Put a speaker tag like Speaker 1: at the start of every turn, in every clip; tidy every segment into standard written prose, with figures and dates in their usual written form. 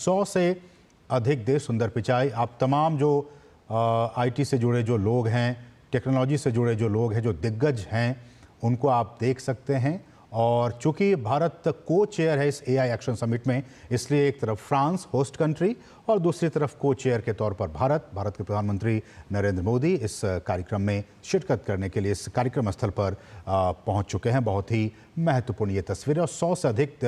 Speaker 1: 100 से अधिक देश सुंदर पिचाई। आप तमाम जो आईटी से जुड़े जो लोग हैं, टेक्नोलॉजी से जुड़े जो लोग हैं, जो दिग्गज हैं, उनको आप देख सकते हैं। और चूंकि भारत को चेयर है इस एआई एक्शन समिट में, इसलिए एक तरफ फ्रांस होस्ट कंट्री और दूसरी तरफ को चेयर के तौर पर भारत के प्रधानमंत्री नरेंद्र मोदी इस कार्यक्रम में शिरकत करने के लिए इस कार्यक्रम स्थल पर पहुंच चुके हैं। बहुत ही महत्वपूर्ण ये तस्वीरें, और 100 से अधिक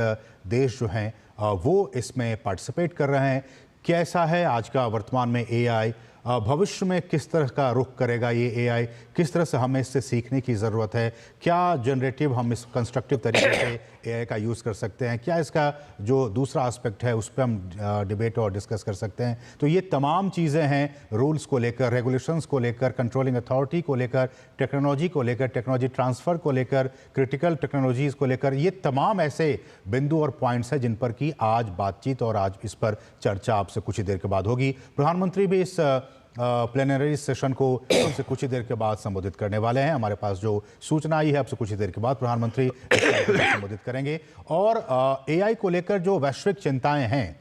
Speaker 1: देश जो हैं वो इसमें पार्टिसिपेट कर रहे हैं। कैसा है आज का वर्तमान में एआई, भविष्य में किस तरह का रुख करेगा ये एआई, किस तरह से हमें इससे सीखने की ज़रूरत है, क्या जनरेटिव हम इस कंस्ट्रक्टिव तरीके से एआई का यूज़ कर सकते हैं, क्या इसका जो दूसरा एस्पेक्ट है उस पर हम डिबेट और डिस्कस कर सकते हैं। तो ये तमाम चीज़ें हैं, रूल्स को लेकर, रेगुलेशंस को लेकर, कंट्रोलिंग अथॉरिटी को लेकर, टेक्नोलॉजी को लेकर, टेक्नोलॉजी ट्रांसफ़र को लेकर, क्रिटिकल टेक्नोलॉजीज़ को लेकर, ये तमाम ऐसे बिंदु और पॉइंट्स हैं जिन पर कि आज बातचीत और आज इस पर चर्चा आपसे कुछ ही देर के बाद होगी। प्रधानमंत्री भी इस प्लेनरी सेशन को आपसे कुछ ही देर के बाद संबोधित करने वाले हैं। हमारे पास जो सूचना आई है, आपसे कुछ ही देर के बाद प्रधानमंत्री संबोधित करेंगे। और एआई को लेकर जो वैश्विक चिंताएं हैं,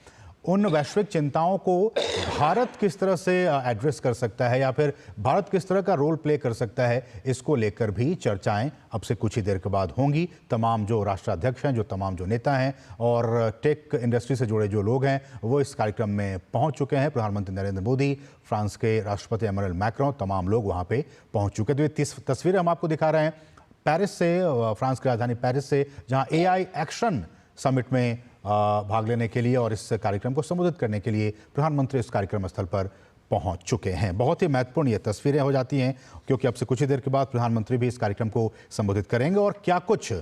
Speaker 1: उन वैश्विक चिंताओं को भारत किस तरह से एड्रेस कर सकता है या फिर भारत किस तरह का रोल प्ले कर सकता है, इसको लेकर भी चर्चाएं अब से कुछ ही देर के बाद होंगी। तमाम जो राष्ट्राध्यक्ष हैं, जो तमाम जो नेता हैं और टेक इंडस्ट्री से जुड़े जो लोग हैं, वो इस कार्यक्रम में पहुंच चुके हैं। प्रधानमंत्री नरेंद्र मोदी, फ्रांस के राष्ट्रपति एमैनुअल मैक्रों, तमाम लोग वहाँ पे पहुँच चुके हैं। तो ये तस्वीरें हम आपको दिखा रहे हैं पेरिस से, फ्रांस की राजधानी पेरिस से, जहाँ एआई एक्शन समिट में भाग लेने के लिए और इस कार्यक्रम को संबोधित करने के लिए प्रधानमंत्री इस कार्यक्रम स्थल पर पहुंच चुके हैं। बहुत ही महत्वपूर्ण ये तस्वीरें हो जाती हैं क्योंकि अब से कुछ ही देर के बाद प्रधानमंत्री भी इस कार्यक्रम को संबोधित करेंगे। और क्या कुछ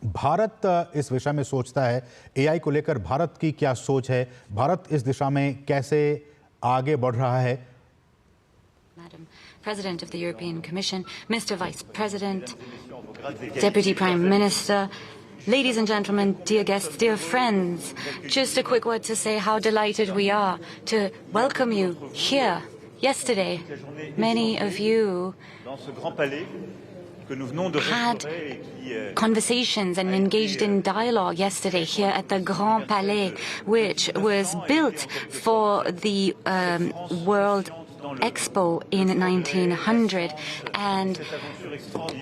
Speaker 1: भारत इस विषय में सोचता है, एआई को लेकर भारत की क्या सोच है, भारत इस दिशा में कैसे आगे बढ़ रहा है।
Speaker 2: Madam President of the European Commission, Mr. Vice President, Deputy Prime Minister, ladies and gentlemen, dear guests, dear friends, just a quick word to say how delighted we are to welcome you here. Yesterday, many of you had conversations and engaged in dialogue yesterday here at the Grand Palais, which was built for the World Expo in 1900 and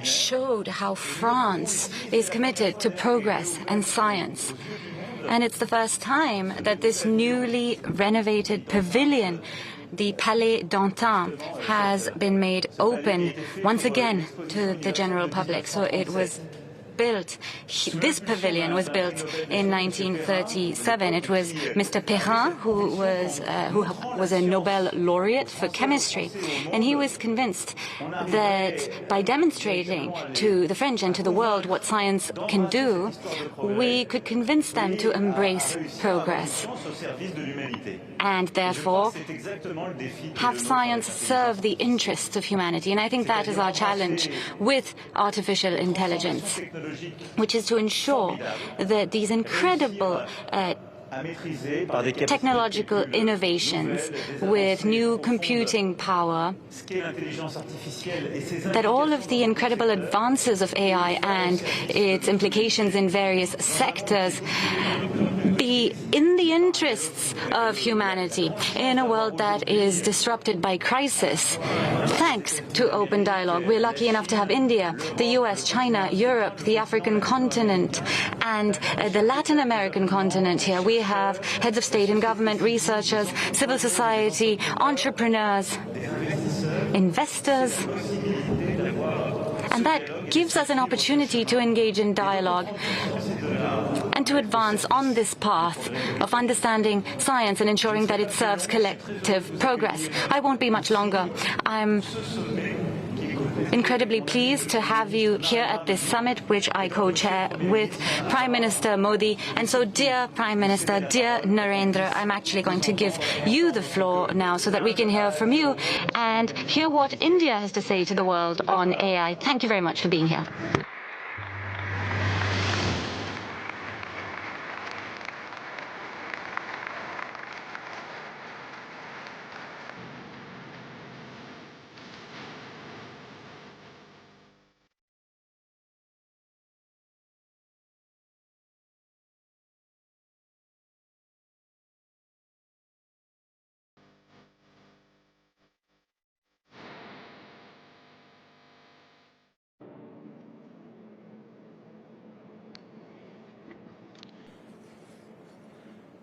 Speaker 2: showed how France is committed to progress and science. And it's the first time that this newly renovated pavilion, the Palais d'Antin, has been made open once again to the general public. So it was built, this pavilion was built in 1937. It was Mr. Perrin, who was a Nobel laureate for chemistry, and he was convinced that by demonstrating to the French and to the world what science can do, we could convince them to embrace progress and therefore have science serve the interests of humanity. And I think that is our challenge with artificial intelligence, which is to ensure that these incredible technological innovations with new computing power, that all of the incredible advances of AI and its implications in various sectors be in the interests of humanity in a world that is disrupted by crisis. Thanks to open dialogue, we're lucky enough to have India, the US, China, Europe, the African continent, and the Latin American continent here. We have heads of state and government, researchers, civil society, entrepreneurs, investors, and that gives us an opportunity to engage in dialogue and to advance on this path of understanding science and ensuring that it serves collective progress. I won't be much longer. I'm incredibly pleased to have you here at this summit, which I co-chair with Prime Minister Modi. And so, dear Prime Minister, dear Narendra, I'm actually going to give you the floor now so that we can hear from you and hear what India has to say to the world on AI. Thank you very much for being here.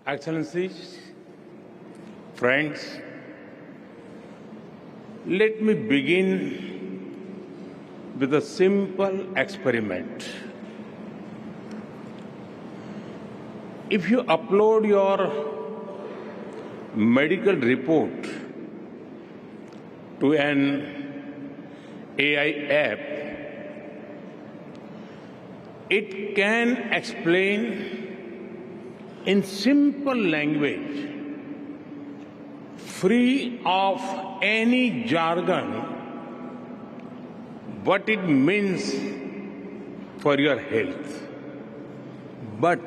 Speaker 3: Excellencies, friends, let me begin with a simple experiment. If you upload your medical report to an AI app, it can explain in simple language, free of any jargon, what it means for your health. But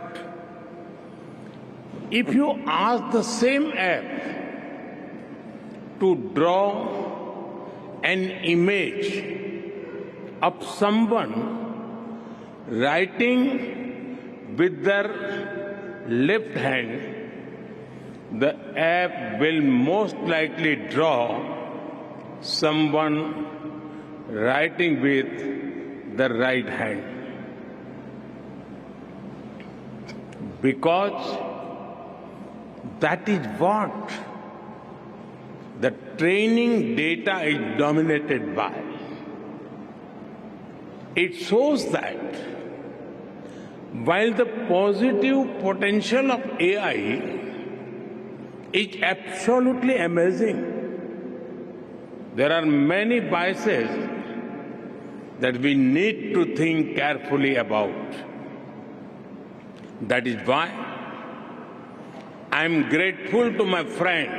Speaker 3: if you ask the same app to draw an image of someone writing with their left hand, the app will most likely draw someone writing with the right hand. Because that is what the training data is dominated by. It shows that while the positive potential of AI is absolutely amazing, there are many biases that we need to think carefully about. That is why I am grateful to my friend,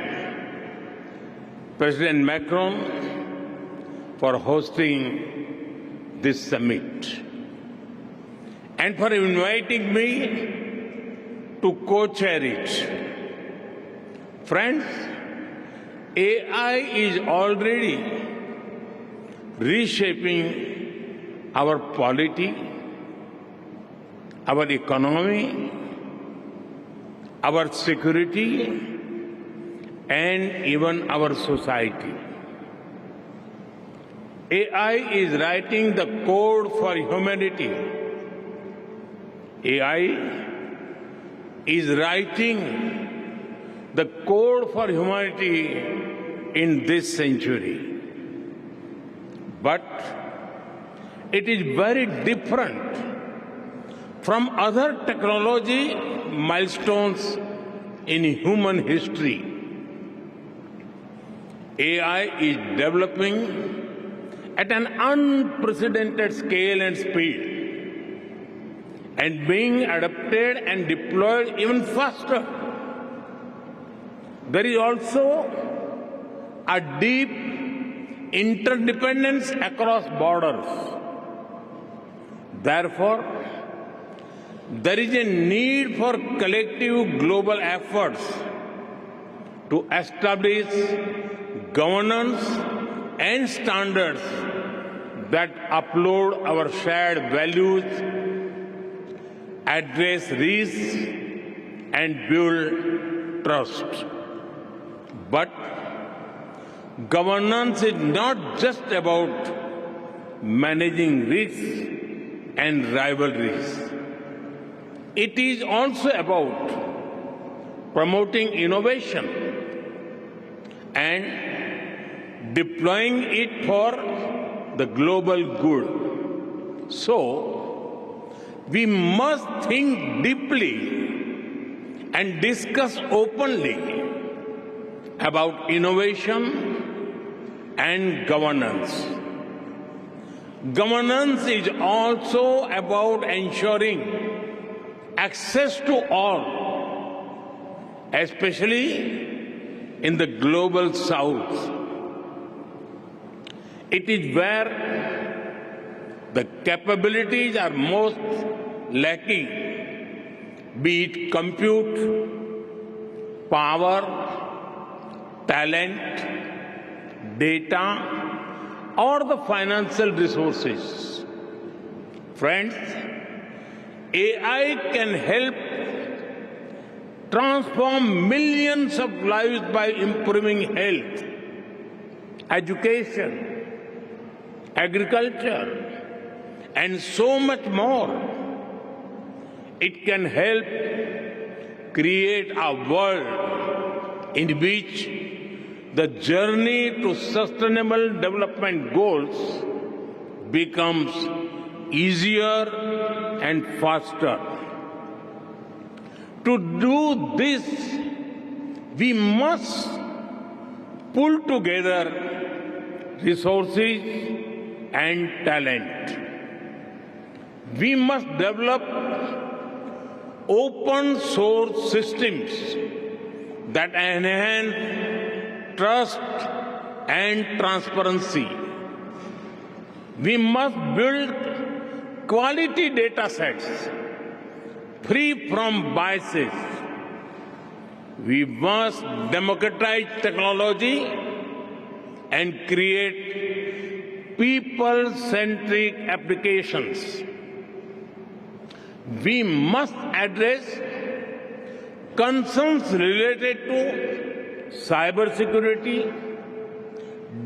Speaker 3: President Macron, for hosting this summit and for inviting me to co-chair it. Friends, AI is already reshaping our polity, our economy, our security, and even our society. AI is writing the code for humanity. AI is writing the code for humanity in this century. But it is very different from other technology milestones in human history. AI is developing at an unprecedented scale and speed and being adapted and deployed even faster. There is also a deep interdependence across borders. Therefore, there is a need for collective global efforts to establish governance and standards that uphold our shared values, address risks, and build trust. But governance is not just about managing risks and rivalries. It is also about promoting innovation and deploying it for the global good. So, we must think deeply and discuss openly about innovation and governance. Governance is also about ensuring access to all, especially in the global south. It is where the capabilities are most lacking, be it compute, power, talent, data, or the financial resources. Friends, AI can help transform millions of lives by improving health, education, agriculture, and so much more. It can help create a world in which the journey to sustainable development goals becomes easier and faster. To do this, we must pull together resources and talent. We must develop open source systems that enhance trust and transparency. We must build quality data sets free from biases. We must democratize technology and create people-centric applications. We must address concerns related to cybersecurity,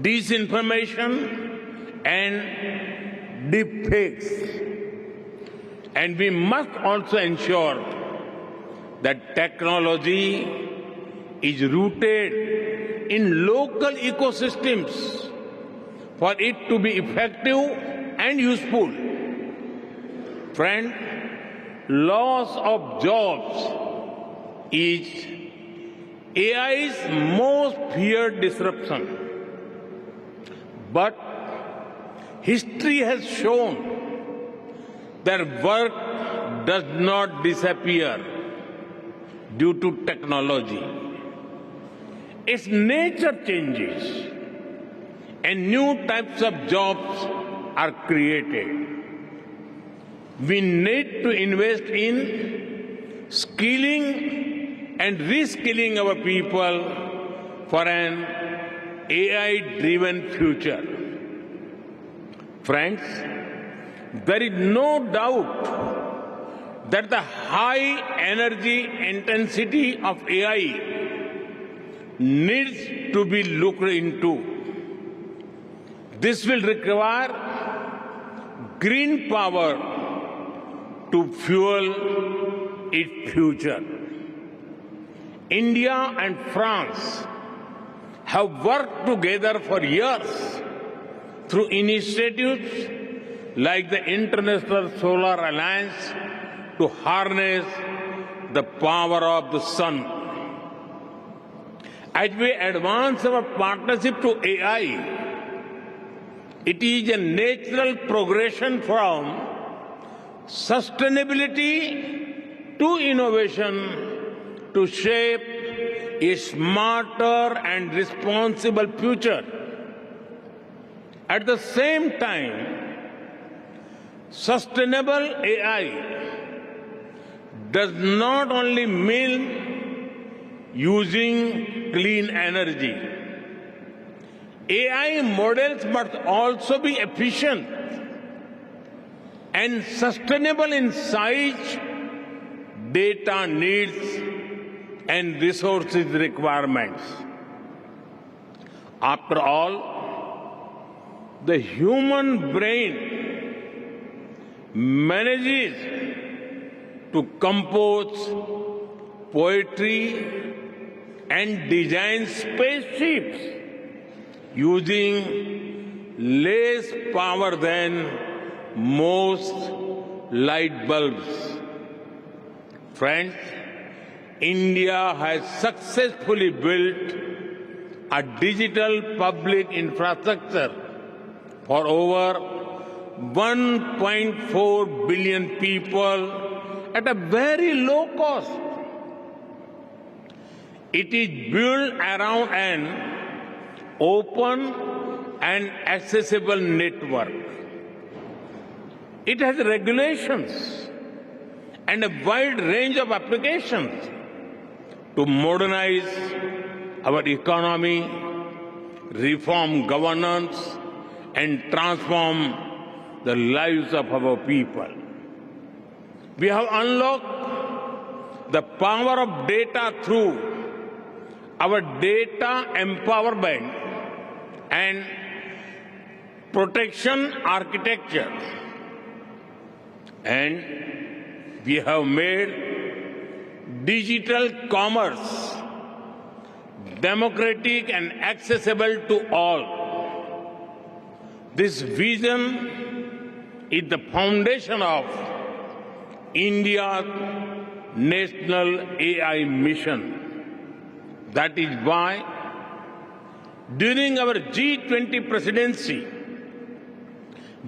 Speaker 3: disinformation, and deepfakes. And we must also ensure that technology is rooted in local ecosystems for it to be effective and useful. Friend, loss of jobs is AI's most feared disruption. But history has shown that work does not disappear due to technology. Its nature changes and new types of jobs are created. We need to invest in skilling and reskilling our people for an AI-driven future. Friends, there is no doubt that the high energy intensity of AI needs to be looked into. This will require green power to fuel its future. India and France have worked together for years through initiatives like the International Solar Alliance to harness the power of the sun. As we advance our partnership to AI, it is a natural progression from sustainability to innovation to shape a smarter and responsible future. At the same time, sustainable AI does not only mean using clean energy. AI models must also be efficient and sustainable in size, data needs, and resources requirements. After all, the human brain manages to compose poetry and design spaceships using less power than most light bulbs. Friends, India has successfully built a digital public infrastructure for over 1.4 billion people at a very low cost. It is built around an open and accessible network. It has regulations and a wide range of applications to modernize our economy, reform governance, and transform the lives of our people. We have unlocked the power of data through our data empowerment and protection architecture. And we have made digital commerce, democratic and accessible to all. This vision is the foundation of India's national AI mission. That is why, during our G20 presidency,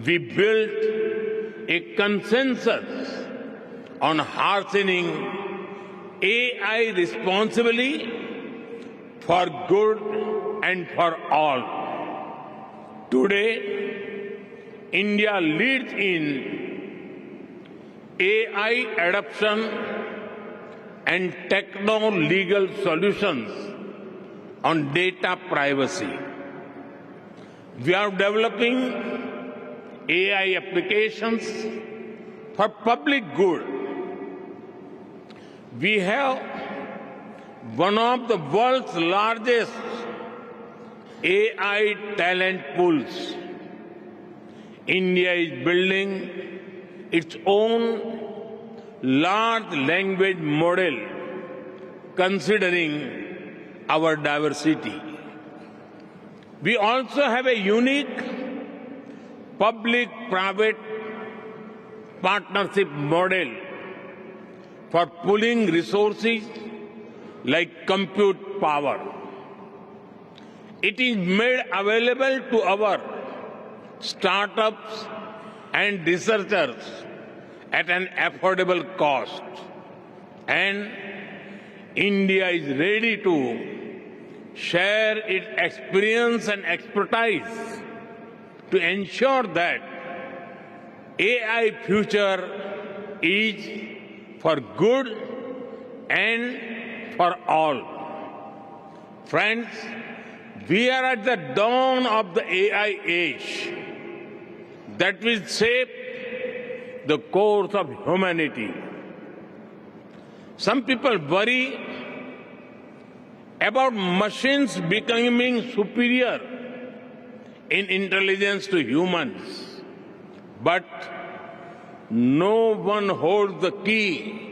Speaker 3: we built a consensus on harnessing AI responsibly for good and for all. Today, India leads in AI adoption and techno-legal solutions on data privacy. We are developing AI applications for public good. We have one of the world's largest AI talent pools. India is building its own large language model considering our diversity. We also have a unique public-private partnership model for pooling resources like compute power. It is made available to our startups and researchers at an affordable cost. And India is ready to share its experience and expertise to ensure that AI future is for good and for all. Friends, we are at the dawn of the AI age that will shape the course of humanity. Some people worry about machines becoming superior in intelligence to humans, but no one holds the key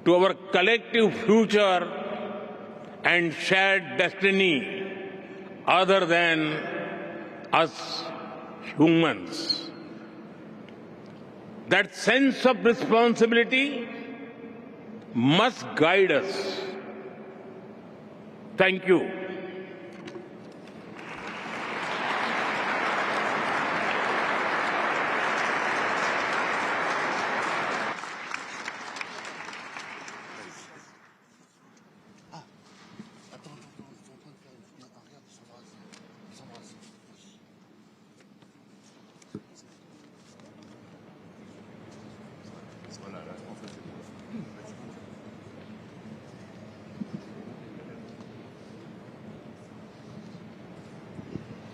Speaker 3: to our collective future and shared destiny other than us humans. That sense of responsibility must guide us. Thank you.